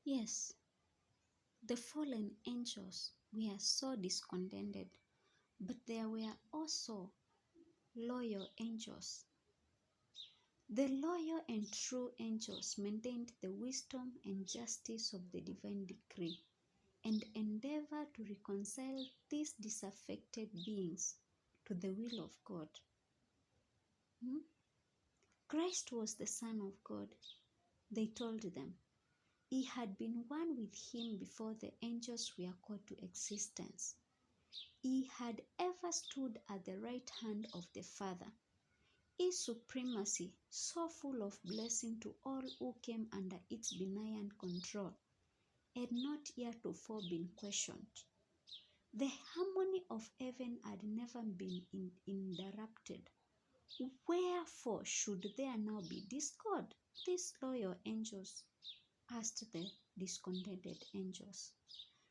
Yes, the fallen angels were so discontented, but there were also loyal angels. The loyal and true angels maintained the wisdom and justice of the divine decree and endeavor to reconcile these disaffected beings to the will of God. Hmm? Christ was the Son of God, they told them. He had been one with him before the angels were called to existence. He had ever stood at the right hand of the Father. His supremacy, so full of blessing to all who came under its benign control, had not heretofore been questioned. The harmony of heaven had never been interrupted. Wherefore should there now be discord? These loyal angels asked the discontented angels.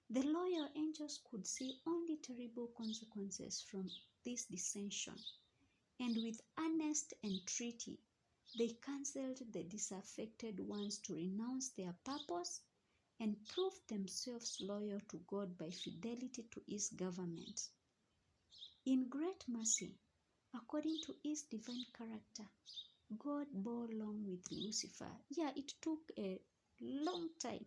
The loyal angels could see only terrible consequences from this dissension, and with earnest entreaty, they counseled the disaffected ones to renounce their purpose and prove themselves loyal to God by fidelity to his government. In great mercy, according to his divine character, God bore long with Lucifer. Yeah, it took a long time.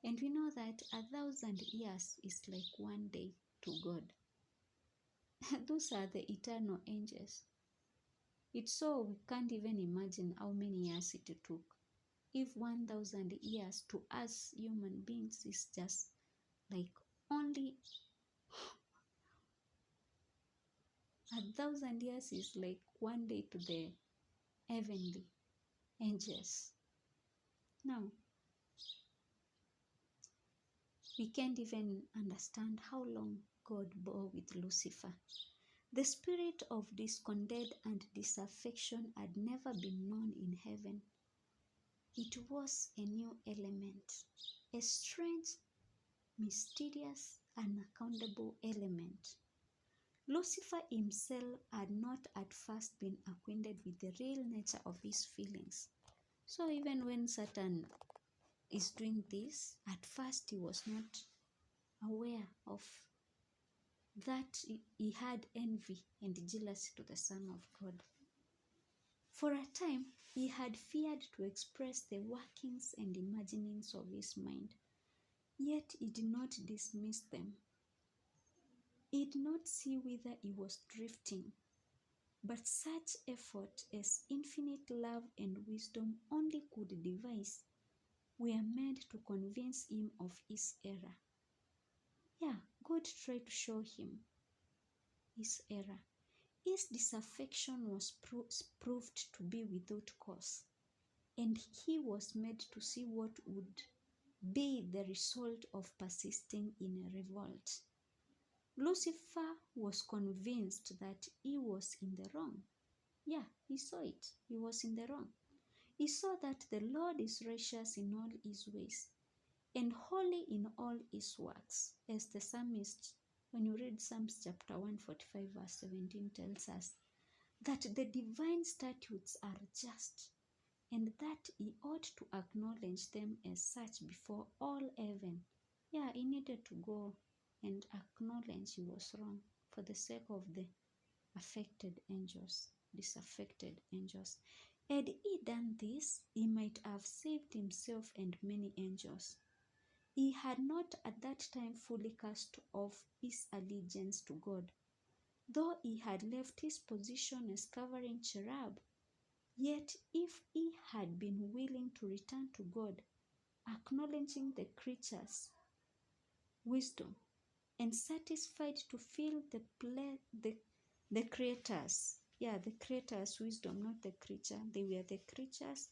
And we know that 1,000 years is like one day to God. Those are the eternal angels. It's so we can't even imagine how many years it took. If 1,000 years to us human beings is just like only 1,000 years is like one day to the heavenly angels. Now, we can't even understand how long God bore with Lucifer. The spirit of discontent and disaffection had never been known in heaven. It was a new element, a strange, mysterious, unaccountable element. Lucifer himself had not at first been acquainted with the real nature of his feelings. So even when Satan is doing this, at first he was not aware of that he had envy and jealousy to the Son of God. For a time, he had feared to express the workings and imaginings of his mind, yet he did not dismiss them. He did not see whither he was drifting, but such effort as infinite love and wisdom only could devise were made to convince him of his error. Yeah, God tried to show him his error. His disaffection was proved to be without cause, and he was made to see what would be the result of persisting in a revolt. Lucifer was convinced that he was in the wrong. Yeah, he saw it. He was in the wrong. He saw that the Lord is righteous in all his ways and holy in all his works. As the psalmist, when you read Psalms chapter 145, verse 17, tells us that the divine statutes are just and that he ought to acknowledge them as such before all heaven. Yeah, he needed to go and acknowledge he was wrong for the sake of the affected angels, disaffected angels. Had he done this, he might have saved himself and many angels. He had not at that time fully cast off his allegiance to God, though he had left his position as covering cherub. Yet if he had been willing to return to God, acknowledging the creature's wisdom, and satisfied to feel the creator's, the creator's wisdom, not the creature. They were the creatures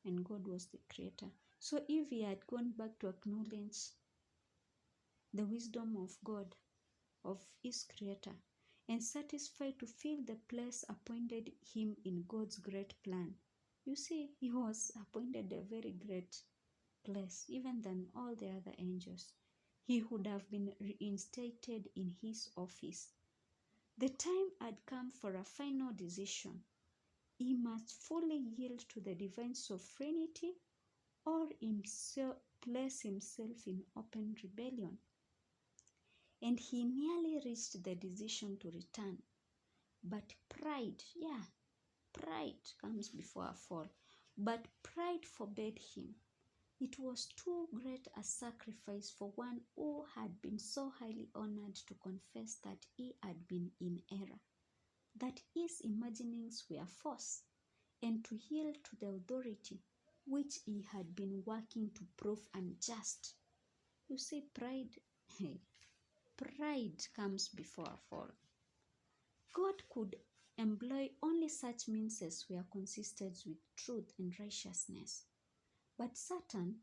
and God was the creator. So if he had gone back to acknowledge the wisdom of God, of his creator, and satisfied to fill the place appointed him in God's great plan. You see, he was appointed a very great place, even than all the other angels. He would have been reinstated in his office. The time had come for a final decision. He must fully yield to the divine sovereignty or himself place himself in open rebellion. And he nearly reached the decision to return. But pride, pride comes before a fall. But pride forbade him. It was too great a sacrifice for one who had been so highly honored to confess that he had been in error, that his imaginings were false, and to yield to the authority which he had been working to prove unjust. You see, pride, pride comes before a fall. God could employ only such means as were consistent with truth and righteousness. But Satan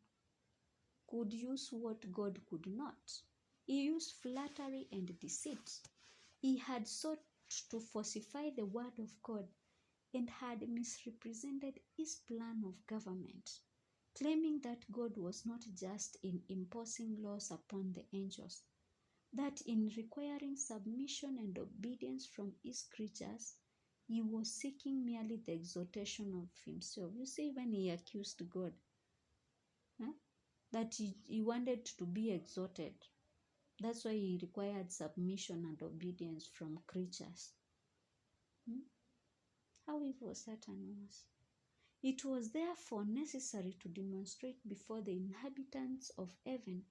could use what God could not. He used flattery and deceit. He had sought to falsify the word of God and had misrepresented his plan of government, claiming that God was not just in imposing laws upon the angels, that in requiring submission and obedience from his creatures, he was seeking merely the exaltation of himself. You see, when he accused God, that he wanted to be exalted. That's why he required submission and obedience from creatures. How evil Satan was. It was therefore necessary to demonstrate before the inhabitants of heaven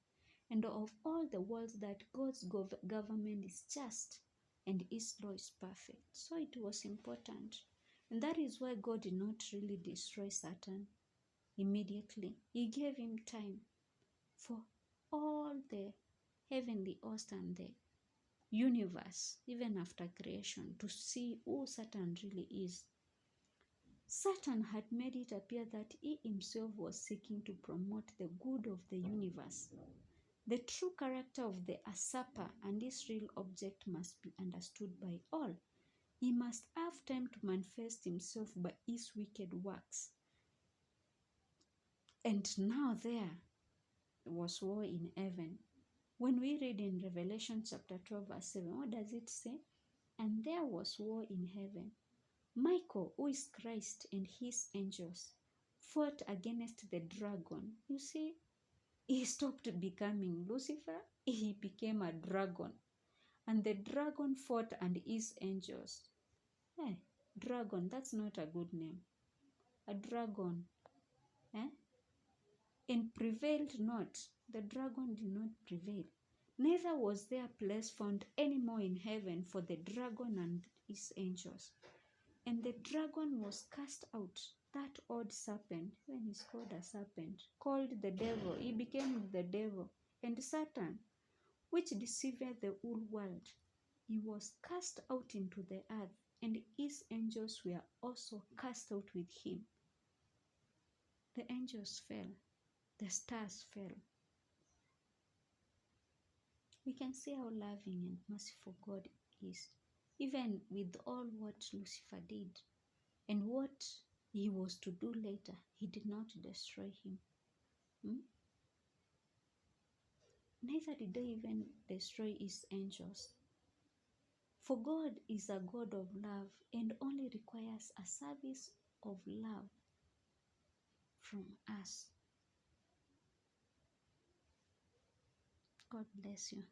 and of all the world that God's government is just and his law is perfect. So it was important. And that is why God did not really destroy Satan immediately. He gave him time for all the heavenly host and the universe, even after creation, to see who Satan really is. Satan had made it appear that he himself was seeking to promote the good of the universe. The true character of the usurper and his real object must be understood by all. He must have time to manifest himself by his wicked works. And now there was war in heaven. When we read in Revelation chapter 12 verse 7, what does it say? And there was war in heaven. Michael, who is Christ, and his angels fought against the dragon. You see, he stopped becoming Lucifer, he became a dragon. And the dragon fought and his angels. Hey, dragon, that's not a good name. A dragon. And prevailed not. The dragon did not prevail. Neither was there place found any more in heaven for the dragon and his angels. And the dragon was cast out, that old serpent, when he's called a serpent, called the devil. He became the devil. And Satan, which deceived the whole world, he was cast out into the earth, and his angels were also cast out with him. The angels fell. The stars fell. We can see how loving and merciful God is, even with all what Lucifer did and what he was to do later. He did not destroy him. Neither did they even destroy his angels. For God is a God of love and only requires a service of love from us. God bless you.